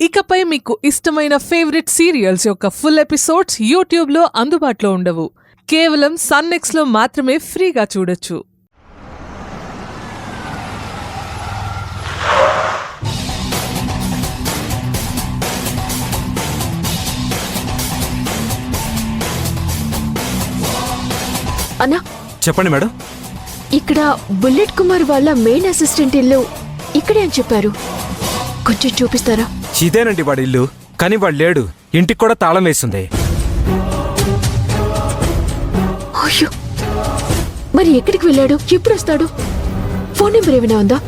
ఇకపై మీకు ఇష్టమైన ఫేవరెట్ సీరియల్స్ యొక్క ఫుల్ ఎపిసోడ్స్ యూట్యూబ్లో అందుబాటులో ఉండవు. కేవలం సన్నెక్స్లో మాత్రమే ఫ్రీగా చూడొచ్చు. అన్నా చెప్పండి మేడం. ఇక్కడ బుల్లెట్ కుమార్ వాళ్ళ మెయిన్ అసిస్టెంట్ ఇల్లు ఇక్కడే అని చెప్పారు. కొంచెం చూపిస్తారా? ఇదేనండి వాడి ఇల్లు, కానీ వాడు లేడు. ఇంటికి కూడా తాళం వేసింది. అయ్యో, మరి ఎక్కడికి వెళ్ళాడు? ఎప్పుడు వస్తాడు? ఫోన్ నెంబర్ ఏమైనా ఉందా?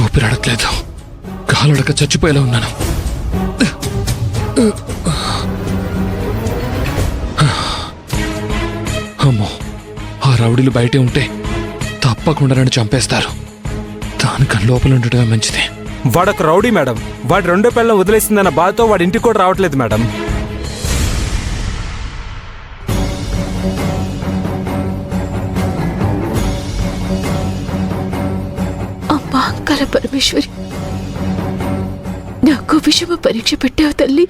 ఊపిరాడట్లేదు, కాలడక చచ్చిపోయేలా ఉన్నాను. అమ్మో, ఆ రౌడీలు బయటే ఉంటే తప్పకుండా నన్ను చంపేస్తారు. దానికన్నా లోపల ఉండటమే మంచిది. వాడొక రౌడీ మేడం. వాడు రెండో పిల్లలు వదిలేసిందన్న బాధతో వాడి ఇంటికి కూడా రావట్లేదు మేడం. అమ్మా అంకల పరమేశ్వరి, నాకు విషమ పరీక్ష పెట్టావు తల్లి.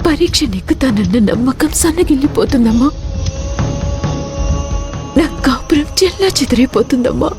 పరీక్ష నెక్కుతానన్న నమ్మకం సన్నగిల్లిపోతుందమ్మా. నా కాపురం చెల్లా చెదిరైపోతుందమ్మా.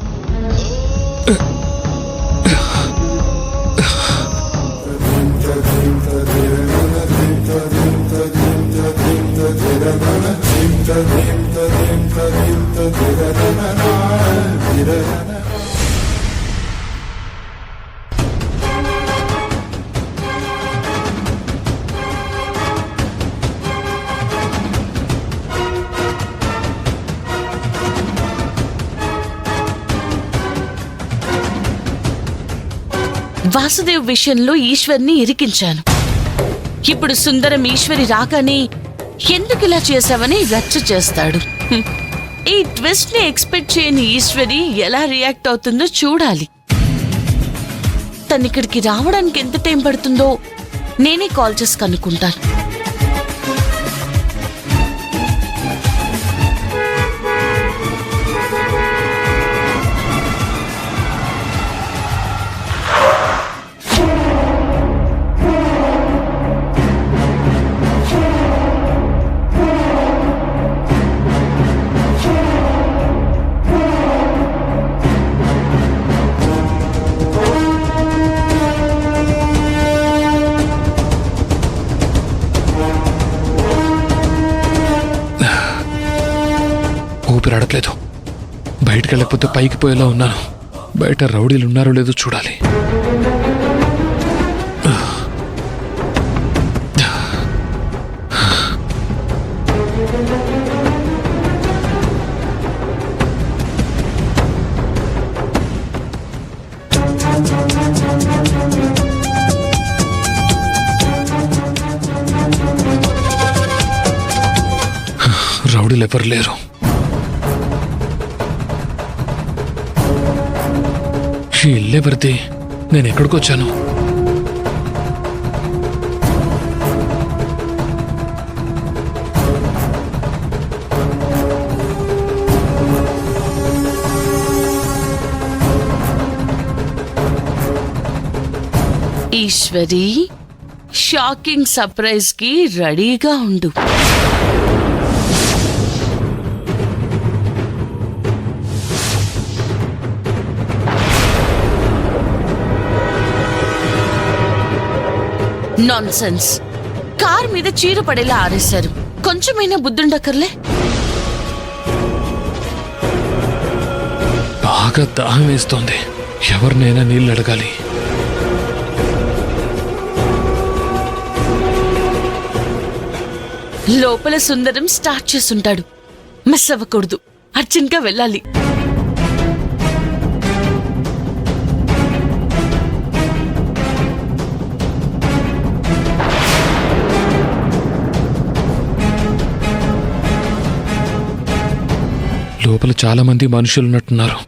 వాసుదేవ్ విషయంలో ఈశ్వర్ని ఇరికించాను. ఇప్పుడు సుందరం ఈశ్వరి రాగానే ఎందుకు ఇలా చేశావని రచ్చ చేస్తాడు. ఈ ట్విస్ట్ ని ఎక్స్పెక్ట్ చేయని ఈశ్వరి ఎలా రియాక్ట్ అవుతుందో చూడాలి. తనిక్కడికి రావడానికి ఎంత టైం పడుతుందో నేనే కాల్ చేసి కనుక్కుంటాను. ఊపిరాడట్లేదు, బయటికి వెళ్ళకపోతే పైకి పోయేలా ఉన్నాను. బయట రౌడీలు ఉన్నారో లేదో చూడాలి. రౌడీలు ఎవరు లేరు. ఈ ఇల్లెవరిది? నేను ఎక్కడికి వచ్చాను? ఈశ్వరి, షాకింగ్ సర్ప్రైజ్ కి రెడీగా ఉండు. నాన్సెన్స్. కార్ మీద చీర పడేలా ఆరేశారు. కొంచెమైనా బుద్ధుండక్కర్లే. బాగా దాహం వేస్తోంది. ఎవరినైనా నీళ్ళు అడగాలి. లోపల సుందరం స్టార్ట్ చేసుంటాడు. మిస్ అవ్వకూడదు. అర్జెంట్ గా వెళ్ళాలి. లోపల చాలా మంది మనుషులున్నట్టున్నారు.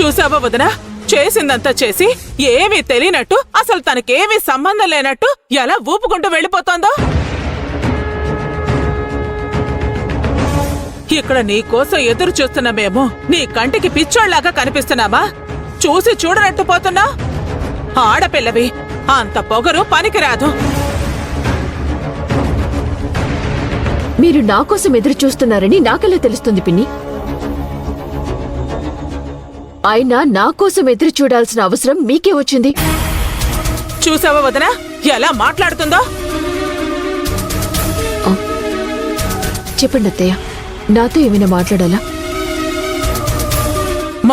చూసావా వదినా, చేసిందంతా చేసి ఏమీ తెలియనట్టు, అసలు తనకేమీ సంబంధం లేనట్టు ఎలా ఊపుకుంటూ వెళ్ళిపోతోందో. ఇక్కడ నీ కోసం ఎదురు చూస్తున్నా మేము నీ కంటికి పిచ్చోళ్లాగా కనిపిస్తున్నామా? చూసి చూడనట్టు పోతున్నా? ఆడపిల్లవి, అంత పొగరు పనికిరాదు. మీరు నా కోసం ఎదురు చూస్తున్నారని నాకెలా తెలుస్తుంది పిన్ని? అయినా నా కోసం ఎదురు చూడాల్సిన అవసరం మీకే వచ్చింది. చూసావా వదినా ఎలా మాట్లాడుతుందో? చెప్పండి అత్తయ్య, నాతో ఏమైనా మాట్లాడాలా?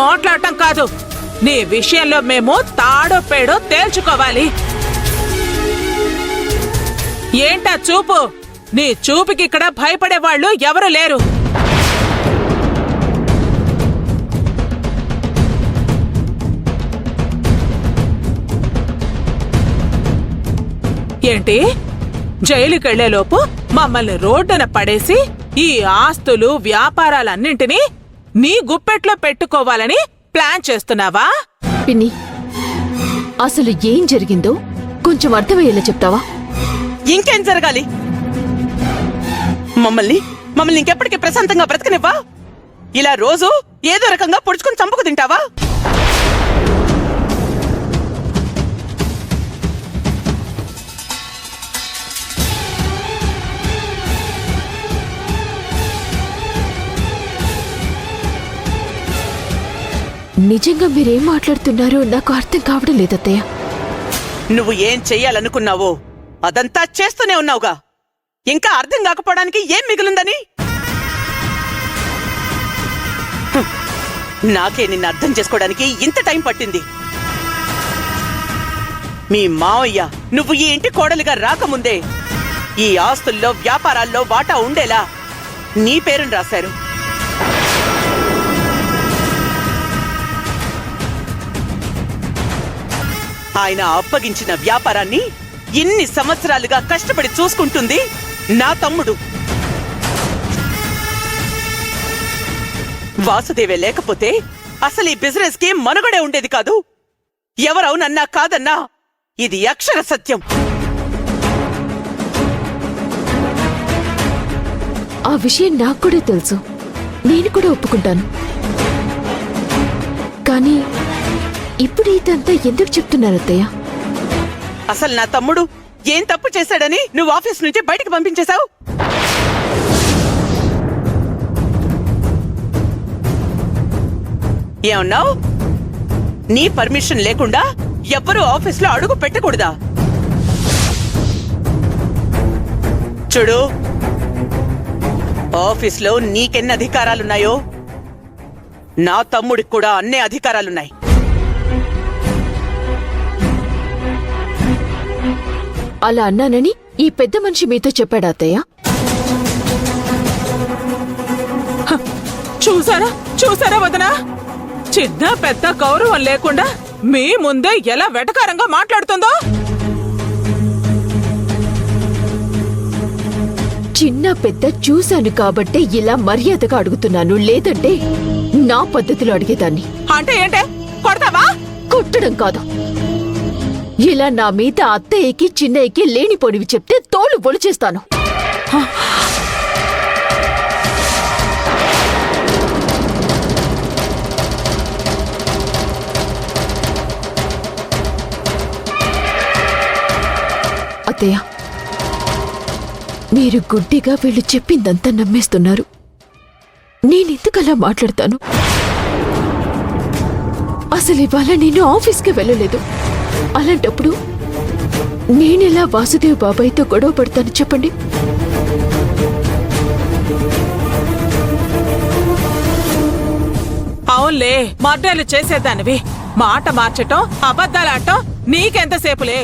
మాట్లాడటం కాదు, నీ విషయంలో మేము తాడో పేడో తేల్చుకోవాలి. ఏంటా చూపు? నీ చూపుకి ఇక్కడ భయపడే వాళ్ళు ఎవరు లేరు. ఏంటి, జైలుకెళ్లేలోపు మమ్మల్ని రోడ్డున పడేసి ఈ ఆస్తులు వ్యాపారాలన్నింటినీ నీ గుప్పెట్లో పెట్టుకోవాలని ప్లాన్ చేస్తున్నావా? పిన్ని, అసలు ఏం జరిగిందో కొంచెం అర్థమయ్యేలా చెప్తావా? ఇంకేం జరగాలి? మమ్మల్ని ఇంకెప్పటికీ ప్రశాంతంగా బ్రతకనివ్వా? ఇలా రోజు ఏదో రకంగా పొడుచుకుని చంపుకు తింటావా? నిజంగా మీరేం మాట్లాడుతున్నారో నాకు అర్థం కావడం లేదత్తయ్య. నువ్వు ఏం చెయ్యాలనుకున్నావో అదంతా చేస్తూనే ఉన్నావుగా. ఇంకా అర్థం కాకపోవడానికి ఏం మిగిలిందని? నాకే నిన్ను అర్థం చేసుకోవడానికి ఇంత టైం పట్టింది. మీ మావయ్య నువ్వు ఈ ఇంటి కోడలిగా రాకముందే ఈ ఆస్తుల్లో వ్యాపారాల్లో వాటా ఉండేలా నీ పేరును రాశారు. ఆయన అప్పగించిన వ్యాపారాన్ని ఇన్ని సంవత్సరాలుగా కష్టపడి చూసుకుంటుంది నా తమ్ముడు. వాసుదేవే లేకపోతే అసలు ఈ బిజినెస్ కి మనుగడే ఉండేది కాదు. ఎవరవునన్నా కాదన్నా ఇది అక్షర సత్యం. ఆ విషయం నాకు కూడా తెలుసు, నేను కూడా ఒప్పుకుంటాను. కానీ ఇప్పుడు ఇదంతా ఎందుకు చెప్తున్నారు అత్తయ్య? అసలు నా తమ్ముడు ఏం తప్పు చేశాడని నువ్వు ఆఫీస్ నుంచి బయటకు పంపించేశావు? ఏమన్నావు? నీ పర్మిషన్ లేకుండా ఎవ్వరూ ఆఫీస్లో అడుగు పెట్టకూడదా? చూడు, ఆఫీస్లో నీకెన్ని అధికారాలున్నాయో నా తమ్ముడికి కూడా అన్నే అధికారాలున్నాయి. అలా అన్నానని ఈ పెద్ద మనిషి మీతో చెప్పాడా అత్తయ్య? చూసారా వదనా, చిన్న పెద్ద గౌరవం లేకుండా మీ ముందే ఎలా వెటకారంగా మాట్లాడుతుందో. చిన్న పెద్ద చూశాను కాబట్టే ఇలా మర్యాదగా అడుగుతున్నాను, లేదంటే నా పద్ధతిలో అడిగేదాన్ని. అంటే ఏంటే, కొడతావా? కొట్టడం కాదు, ఇలా నా మీద అత్తయ్యకి చిన్నయ్యకి లేనిపోనివి చెప్తే తోలు బొలిచేస్తాను. అత్తయ్య, మీరు గుడ్డిగా వీళ్ళు చెప్పిందంతా నమ్మేస్తున్నారు. నేనెందుకలా మాట్లాడతాను? అసలు ఇవాళ నేను ఆఫీస్కి వెళ్ళలేదు. అలాంటప్పుడు నేనెలా వాసుదేవ్ బాబాయ్తో గొడవ పడతాను చెప్పండి? అవునులే, మర్డర్లు చేసేదానివి. మాట మార్చటం, అబద్ధాలాడటం నీకెంతసేపులే.